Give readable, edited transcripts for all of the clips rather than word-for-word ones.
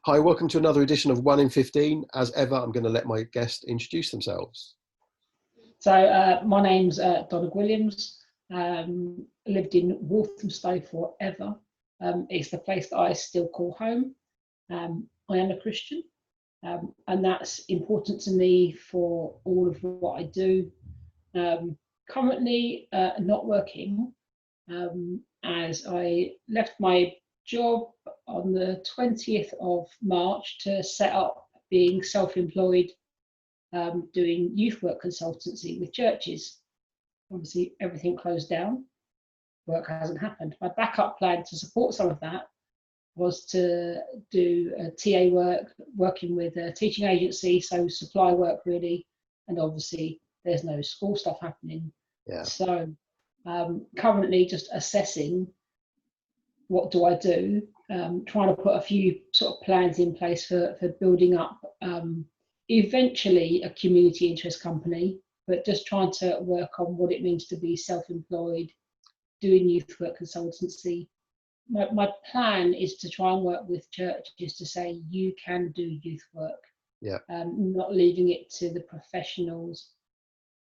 Hi, welcome to another edition of 1 in 15. As ever, I'm going to let my guest introduce themselves. So my name's Donna Gwilliams. Lived in Walthamstow forever. It's the place that I still call home. I am a Christian, and that's important to me for all of what I do. Currently not working, as I left my job on the 20th of March to set up being self-employed, doing youth work consultancy with churches. Obviously, everything closed down. Work hasn't happened. My backup plan to support some of that was to do TA work, working with a teaching agency, so supply work really, and obviously there's no school stuff happening. Yeah. So currently just assessing what do I do, trying to put a few sort of plans in place for building up eventually a community interest company, but just trying to work on what it means to be self-employed, doing youth work consultancy. My plan is to try and work with churches to say you can do youth work, not leaving it to the professionals.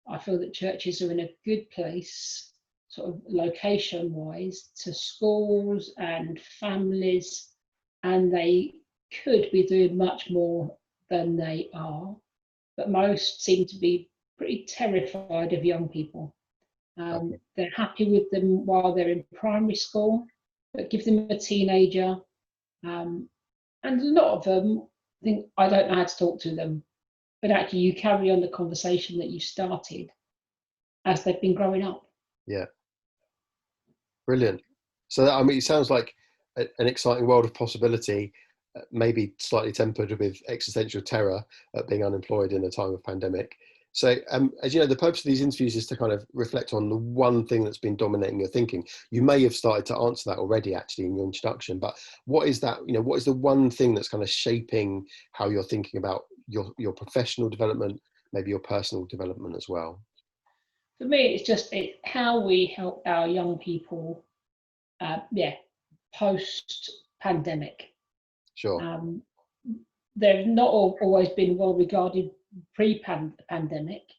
I feel that churches are in a good place, sort of location-wise, to schools and families, and they could be doing much more than they are, but most seem to be pretty terrified of young people. They're happy with them while they're in primary school, but give them a teenager, and a lot of them think, I don't know how to talk to them, but actually you carry on the conversation that you started as they've been growing up. Yeah. Brilliant. So, I mean, it sounds like an exciting world of possibility, maybe slightly tempered with existential terror at being unemployed in a time of pandemic. So, as you know, the purpose of these interviews is to kind of reflect on the one thing that's been dominating your thinking. You may have started to answer that already, actually, in your introduction. But what is that? You know, what is the one thing that's kind of shaping how you're thinking about your professional development, maybe your personal development as well? For me, it's how we help our young people, post-pandemic. Sure. They've not always been well regarded pre-pandemic.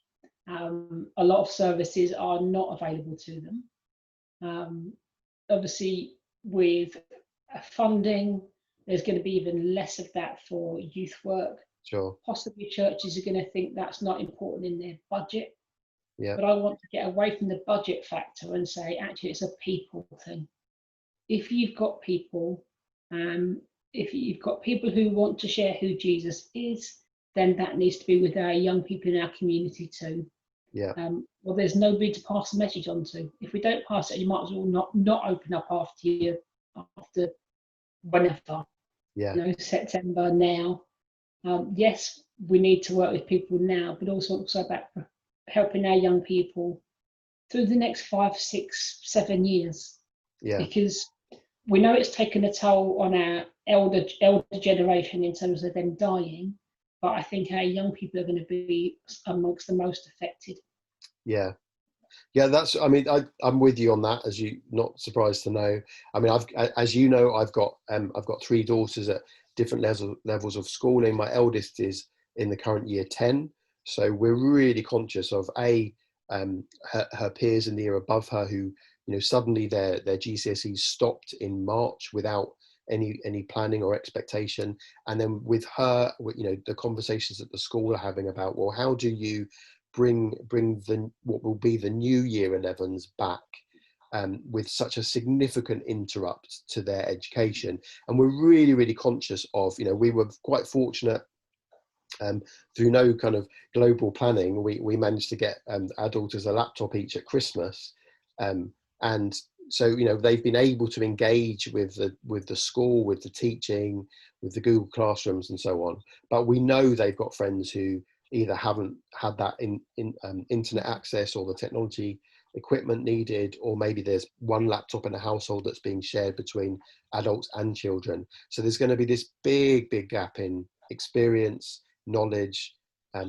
A lot of services are not available to them. Obviously, with funding, there's going to be even less of that for youth work. Sure. Possibly churches are going to think that's not important in their budget. Yeah. But I want to get away from the budget factor and say, actually, it's a people thing. If you've got people, if you've got people who want to share who Jesus is, then that needs to be with our young people in our community too. Yeah. Well, there's nobody to pass the message on to. If we don't pass it, you might as well not open up after whenever. Yeah. You know, September now. Yes, we need to work with people now, but also about helping our young people through the next 5, 6, 7 years. Yeah. Because we know it's taken a toll on our elder generation in terms of them dying, but I think our young people are going to be amongst the most affected. Yeah. Yeah, I'm with you on that, as you not surprised to know. I mean, as you know, I've got 3 daughters at different levels of schooling. My eldest is in the current year 10, so we're really conscious of her peers in the year above her who, you know, suddenly their GCSEs stopped in March without any planning or expectation, and then with her, you know, the conversations that the school are having about, well, how do you bring what will be the new year 11s back with such a significant interrupt to their education. And we're really, really conscious of, you know, we were quite fortunate through no kind of global planning, we managed to get our daughters a laptop each at Christmas. And so, you know, they've been able to engage with the school, with the teaching, with the Google Classrooms and so on. But we know they've got friends who either haven't had that internet access or the technology equipment needed, or maybe there's one laptop in a household that's being shared between adults and children. So there's going to be this big gap in experience, knowledge,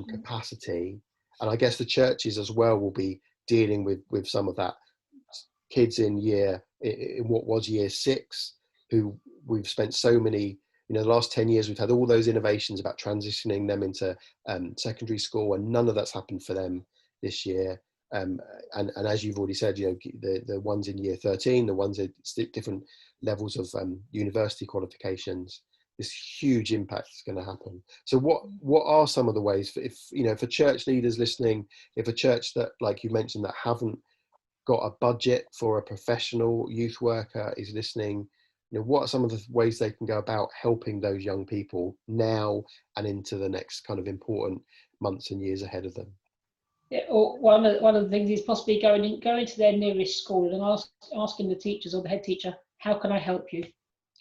capacity. And I guess the churches as well will be dealing with some of that. Kids in what was year 6, who we've spent so many You know, the last 10 years, we've had all those innovations about transitioning them into secondary school, and none of that's happened for them this year. And as you've already said, you know, the ones in year 13, the ones at different levels of university qualifications, this huge impact is going to happen. So what are some of the ways for, if, you know, for church leaders listening, if a church that, like you mentioned, that haven't got a budget for a professional youth worker is listening, you know, what are some of the ways they can go about helping those young people now and into the next kind of important months and years ahead of them? Yeah, or one of the things is possibly going to their nearest school and asking the teachers or the head teacher, how can I help you?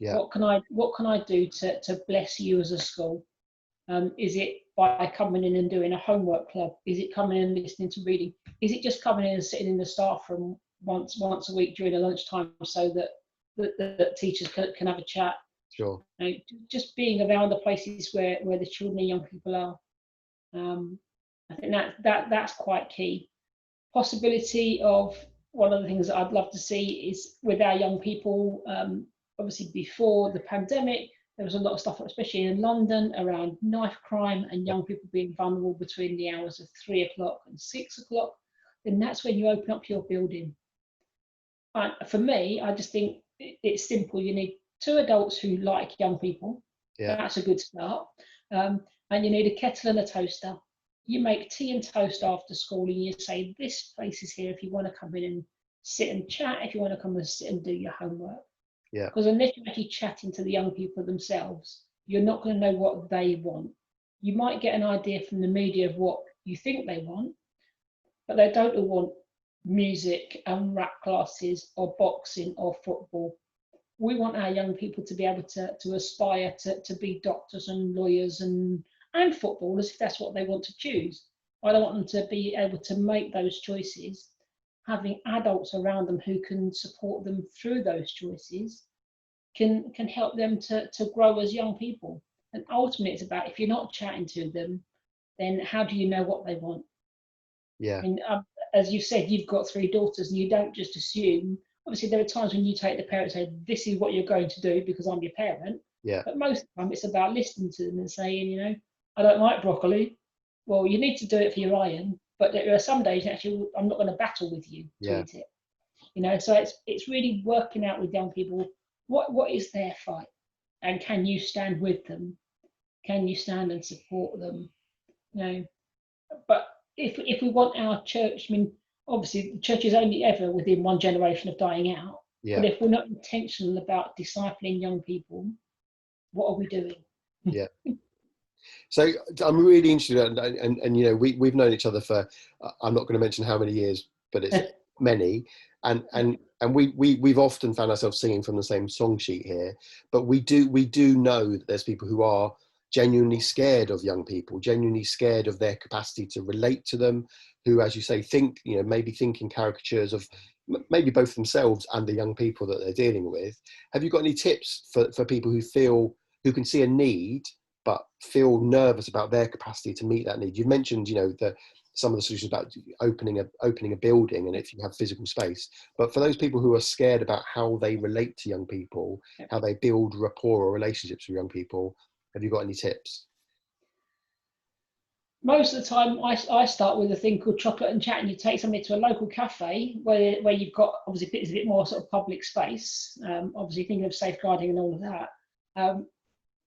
Yeah. What can I do to bless you as a school? Is it by coming in and doing a homework club? Is it coming in and listening to reading? Is it just coming in and sitting in the staff room once a week during the lunchtime so that the teachers can have a chat? Sure. You know, just being around the places where the children and young people are. I think that's quite key. Possibility of one of the things that I'd love to see is with our young people. Obviously, before the pandemic, there was a lot of stuff, especially in London, around knife crime and young people being vulnerable between the hours of 3 o'clock and 6 o'clock. Then that's when you open up your building. And for me, I just think it's simple. You need 2 adults who like young people. Yeah. That's a good start. And you need a kettle and a toaster. You make tea and toast after school, and you say, this place is here if you want to come in and sit and chat, if you want to come and sit and do your homework. Yeah. Because unless you're actually chatting to the young people themselves, you're not going to know what they want. You might get an idea from the media of what you think they want, but they don't all want music and rap classes or boxing or football. We want our young people to be able to aspire to be doctors and lawyers and footballers if that's what they want to choose. I don't want them to be able to make those choices. Having adults around them who can support them through those choices can help them to grow as young people. And ultimately, it's about, if you're not chatting to them, then how do you know what they want? Yeah. I mean, as you said, you've got 3 daughters, and you don't just assume. Obviously, there are times when you take the parent and say, this is what you're going to do because I'm your parent. Yeah. But most of the time, it's about listening to them and saying, you know, I don't like broccoli. Well, you need to do it for your iron, but there are some days actually I'm not going to battle with you to eat it. You know, so it's really working out with young people what is their fight, and can you stand with them? Can you stand and support them? You know, but if we want our church, I mean, obviously the church is only ever within one generation of dying out. Yeah. But if we're not intentional about discipling young people, what are we doing? Yeah. So I'm really interested, and you know, we've known each other for, I'm not going to mention how many years, but it's many, and we've often found ourselves singing from the same song sheet here. But we do know that there's people who are genuinely scared of young people, genuinely scared of their capacity to relate to them, who, as you say, think, you know, maybe thinking caricatures of maybe both themselves and the young people that they're dealing with. Have you got any tips for people who can see a need but feel nervous about their capacity to meet that need? You've mentioned, you know, some of the solutions about opening a building, and if you have physical space. But for those people who are scared about how they relate to young people, how they build rapport or relationships with young people, have you got any tips? Most of the time, I start with a thing called chocolate and chat, and you take somebody to a local cafe where you've got, obviously it's a bit more sort of public space, obviously thinking of safeguarding and all of that.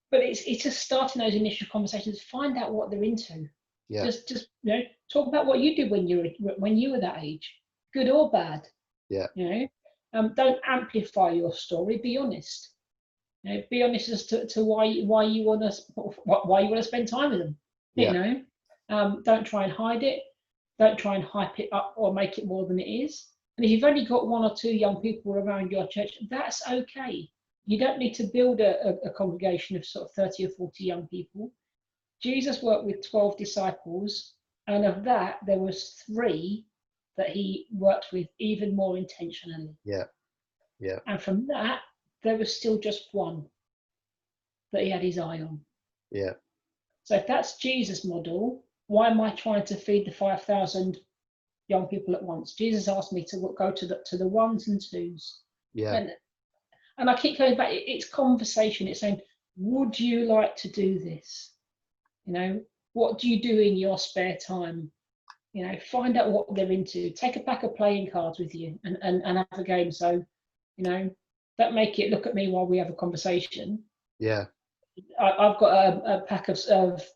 But it's just starting those initial conversations, find out what they're into. Yeah. Just you know, talk about what you did when you were that age, good or bad. Yeah. You know, don't amplify your story. Be honest. You know, be honest as to why you want to spend time with them. Yeah. You know, don't try and hide it. Don't try and hype it up or make it more than it is. And if you've only got 1 or 2 young people around your church, that's okay. You don't need to build a congregation of sort of 30 or 40 young people. Jesus worked with 12 disciples, and of that, there was 3 that he worked with even more intentionally. Yeah. Yeah. And from that, there was still just 1 that he had his eye on. Yeah. So if that's Jesus' model, why am I trying to feed the 5,000 young people at once? Jesus asked me to go to the 1s and 2s. Yeah. And I keep going back, it's conversation. It's saying, would you like to do this? You know, what do you do in your spare time? You know, find out what they're into. Take a pack of playing cards with you and have a game. So, you know, don't make it look at me while we have a conversation. Yeah. I've got a pack of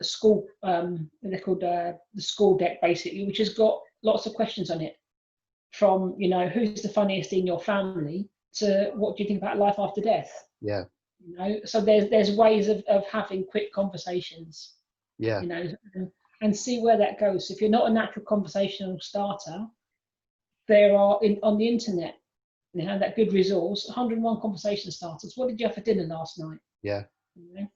school, they're called the school deck basically, which has got lots of questions on it. From, you know, who's the funniest in your family to what do you think about life after death? Yeah. You know, so there's ways of having quick conversations. Yeah. You know, and see where that goes. If you're not a natural conversational starter, there are on the internet, you know, that good resource, 101 conversation starters. What did you have for dinner last night? Yeah. You know?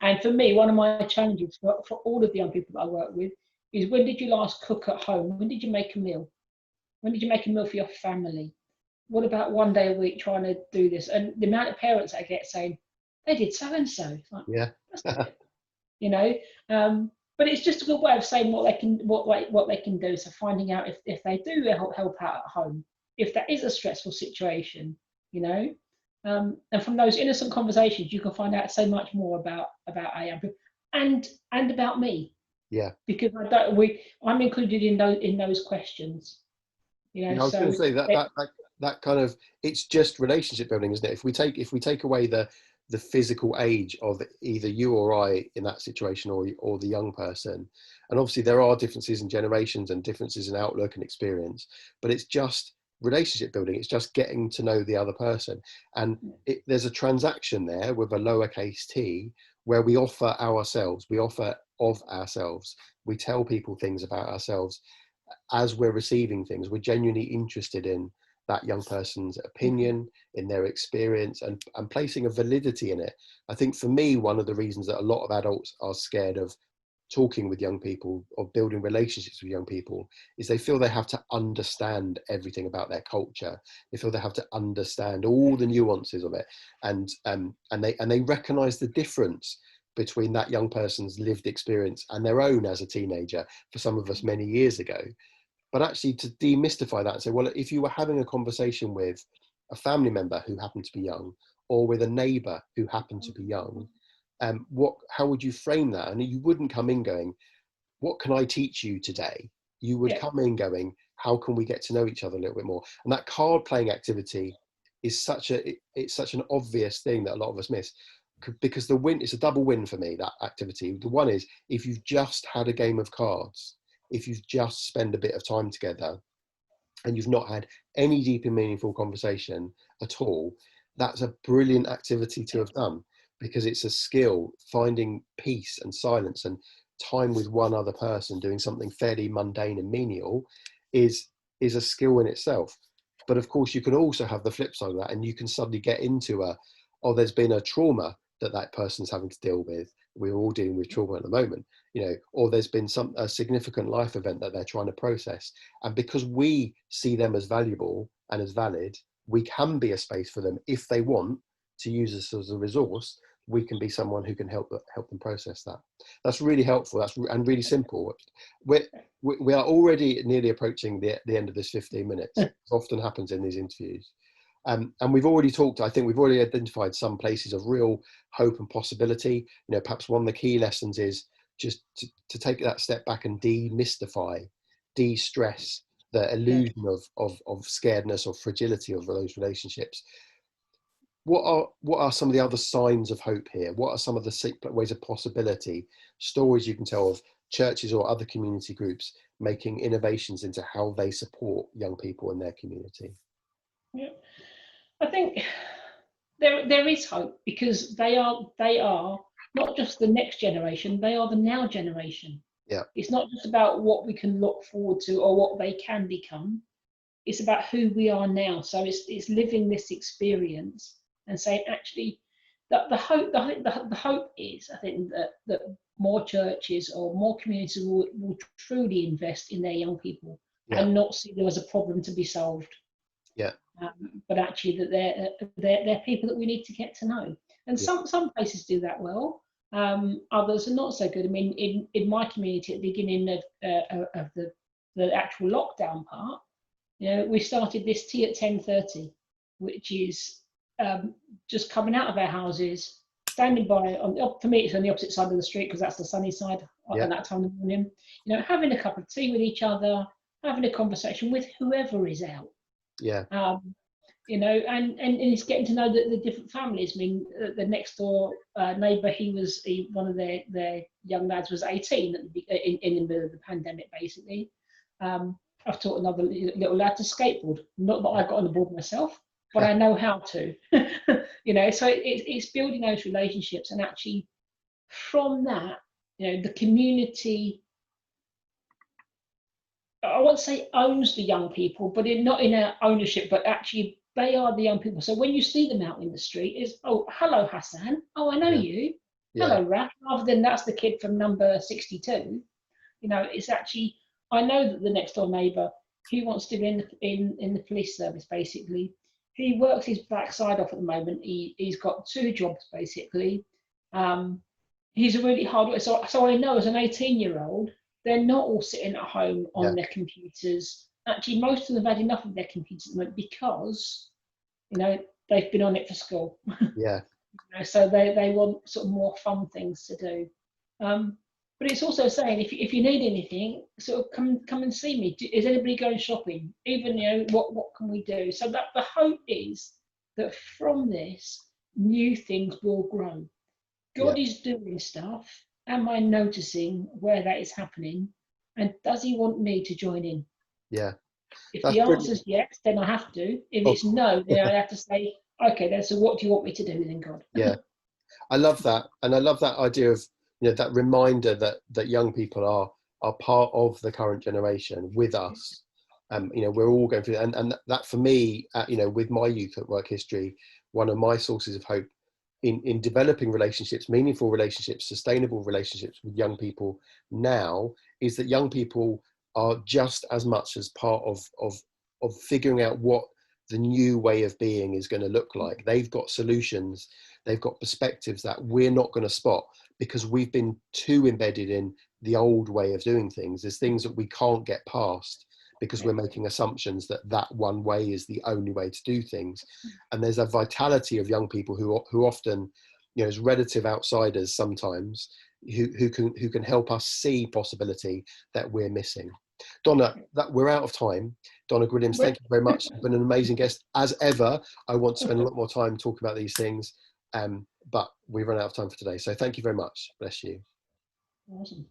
And for me, one of my challenges for all of the young people that I work with is, when did you last cook at home? When did you make a meal? When did you make a meal for your family? What about one day a week trying to do this? And the amount of parents I get saying, they did so and so. Like, Yeah. that's good. You know, but it's just a good way of saying what they can do. So finding out if they do help out at home, if that is a stressful situation, you know, and from those innocent conversations, you can find out so much more about our young people and about me. Yeah. Because I'm included in those questions. You know, Yeah, I was going so to say that kind of, it's just relationship building, isn't it? If we take away the physical age of either you or I in that situation, or the young person, and obviously there are differences in generations and differences in outlook and experience, but it's just relationship building. It's just getting to know the other person, and there's a transaction there with a lowercase t, where we offer ourselves, we offer of ourselves, we tell people things about ourselves. As we're receiving things, we're genuinely interested in that young person's opinion, in their experience, and placing a validity in it. I think for me, one of the reasons that a lot of adults are scared of talking with young people, or building relationships with young people, is they feel they have to understand everything about their culture. They feel they have to understand all the nuances of it, and they recognize the difference between that young person's lived experience and their own as a teenager, for some of us many years ago. But actually, to demystify that and say, well, if you were having a conversation with a family member who happened to be young, or with a neighbor who happened to be young, how would you frame that? And you wouldn't come in going, what can I teach you today? You would come in going, how can we get to know each other a little bit more? And that card playing activity is it's such an obvious thing that a lot of us miss, because the win, it's a double win for me, that activity. The one is, if you've just had a game of cards, if you've just spent a bit of time together and you've not had any deep and meaningful conversation at all, that's a brilliant activity to have done, because it's a skill. Finding peace and silence and time with one other person, doing something fairly mundane and menial, is a skill in itself. But of course, you can also have the flip side of that, and you can suddenly get into there's been a trauma that person's having to deal with. We're all dealing with trauma at the moment, you know, or there's been a significant life event that they're trying to process. And because we see them as valuable and as valid, we can be a space for them. If they want to use us as a resource, we can be someone who can help them process that. That's really helpful. And really simple. We are already nearly approaching the end of this 15 minutes. It often happens in these interviews. And we've already talked, I think we've already identified some places of real hope and possibility. You know, perhaps one of the key lessons is just to take that step back and demystify, de-stress the illusion of scaredness or fragility of those relationships. What are some of the other signs of hope here? What are some of the ways of possibility, stories you can tell of churches or other community groups making innovations into how they support young people in their community? Yeah, I think there is hope, because they are not just the next generation, they are the now generation. Yeah. It's not just about what we can look forward to or what they can become. It's about who we are now. So it's living this experience and saying, actually, that the hope is, I think, that more churches or more communities will truly invest in their young people, and not see them as a problem to be solved. Yeah. But actually that they're people that we need to get to know. And some places do that well. Others are not so good. I mean, in my community at the beginning of the actual lockdown part, you know, we started this tea at 10:30, which is just coming out of our houses, standing by for me, it's on the opposite side of the street because that's the sunny side at that time of the morning. You know, having a cup of tea with each other, having a conversation with whoever is out. Yeah. You know, and it's getting to know the different families. I mean, the next door neighbour, one of their young lads was 18 in the middle of the pandemic, basically. I've taught another little lad to skateboard. Not that I got on the board myself, but I know how to. You know, so it's building those relationships, and actually from that, you know, the community, I won't say owns the young people, but not in our ownership, but actually they are the young people. So when you see them out in the street, is, oh, hello, Hassan. Oh, I know you. Hello, Raf. Rather than that's the kid from number 62. You know, it's actually, I know that the next door neighbour, he wants to be in the police service, basically. He works his backside off at the moment. He's got 2 jobs, basically. He's a really hard worker. So I know as an 18-year-old, they're not all sitting at home on their computers. Actually, most of them have had enough of their computers at the moment because, you know, they've been on it for school. Yeah. You know, so they want sort of more fun things to do. But it's also saying if you need anything, sort of come and see me. Is anybody going shopping? Even, you know, what can we do? So that the hope is that from this, new things will grow. God is doing stuff. Am I noticing where that is happening? And does he want me to join in? Yeah. If That's the answer brilliant. is yes, then I have to. If it's no, then I have to say, okay, then so what do you want me to do then, God? Yeah. I love that. And I love that idea of, you know, that reminder that young people are part of the current generation with us. You know, we're all going through, and that for me, you know, with my youth at work history, one of my sources of hope in developing relationships, meaningful relationships, sustainable relationships with young people now is that young people are just as much as part of figuring out what the new way of being is going to look like. They've got solutions, they've got perspectives that we're not going to spot because we've been too embedded in the old way of doing things. There's things that we can't get past because we're making assumptions that one way is the only way to do things. And there's a vitality of young people who often, you know, as relative outsiders sometimes, who can help us see possibility that we're missing. Donna, that we're out of time. Donna Gwilliams, thank you very much. You've been an amazing guest. As ever, I want to spend a lot more time talking about these things, but we've run out of time for today. So thank you very much. Bless you. Awesome.